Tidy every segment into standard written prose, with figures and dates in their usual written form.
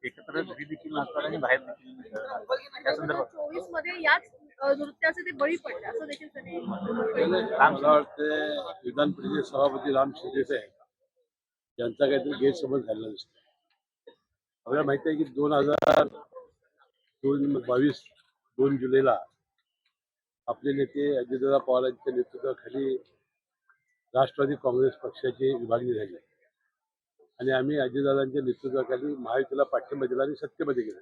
एकत्र घरी देखील नसतात आणि बाहेर देखील त्या संदर्भात 2024 मध्ये याच नृत्याचे ते बळी पडले असं देखील त्यांनी मला वाटते विधान परिषद सभापती राम शिंदे साहेब यांचा काहीतरी गैरसमज झालेला दिसतो. आपल्याला माहिती आहे की 2022 2 जुलैला आपले नेते अजितदादा पवार यांच्या नेतृत्वाखाली राष्ट्रवादी काँग्रेस पक्षाची विभागणी झाली आणि आम्ही अजितदादांच्या नेतृत्वाखाली महायुतीला पाठिंबा दिला आणि सत्तेमध्ये गेलो.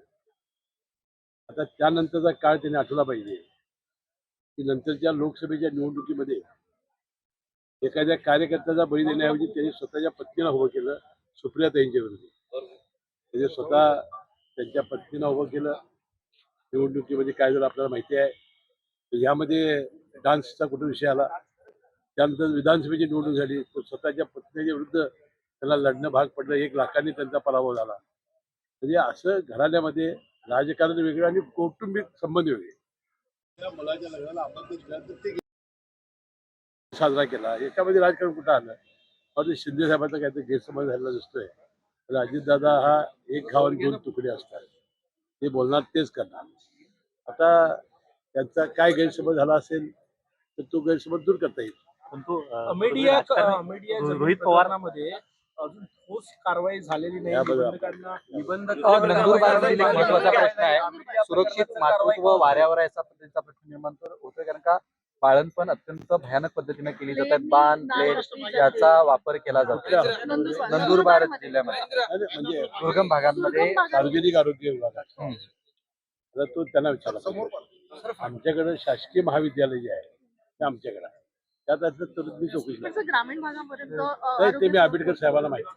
आता त्यानंतरचा काळ त्यांनी आठवला पाहिजे की नंतरच्या लोकसभेच्या निवडणुकीमध्ये एखाद्या कार्यकर्त्याचा बळी देण्याऐवजी त्यांनी स्वतःच्या पत्नीला उभं केलं सुप्रियाताईंच्या विरोधी. म्हणजे स्वतः त्यांच्या पत्नीला उभं केलं. निवडणुकीमध्ये काय झालं आपल्याला माहिती आहे. यामध्ये डान्सचा कुठं विषय आला. त्यानंतर विधानसभेची निवडणूक झाली तर स्वतःच्या पत्नीच्या विरुद्ध त्याला लढणं भाग पडलं. 1 लाखांनी त्यांचा पराभव झाला. म्हणजे असं घराण्यामध्ये राजकारण वेगळं आणि कौटुंबिक संबंध वेगळे. त्या मुलाच्या लग्नाला आमंत्रित केलं तर ते साजरा केला. याच्यामध्ये राजकारण कुठं आलं. और शिंदे साहेबांचा काहीतरी गैरसमज झालेला दिसतोय. तर अजितदादा हा एक घाव आणि 2 तुकडे असतात. ते बोलणार तेच करणार. आता त्यांचा काय गैरसमज झाला असेल तर तो गैरसमज दूर करता येईल. परंतु मीडिया रोहित पवार अजून ठोस कारवाई झालेली नाही. नंदुरबारमधील एक महत्वाचा प्रश्न आहे. सुरक्षित मातृत्व वाऱ्यावर आहे असा पद्धतीचा प्रश्न निर्माण होतोय, कारण का बाळंतपण अत्यंत भयानक पद्धतीने केली जातात. बाण प्लेट याचा वापर केला जातो नंदुरबार जिल्ह्यामध्ये म्हणजे दुर्गम भागांमध्ये. सार्वजनिक आरोग्य विभागात आता तो त्यांना विचारला. आमच्याकडे शासकीय महाविद्यालय जे आहे ते आमच्याकडे आहे. त्यात असं तर मी चौकशी ग्रामीण भागापर्यंत ते मी आंबेडकर साहेबांना माहिती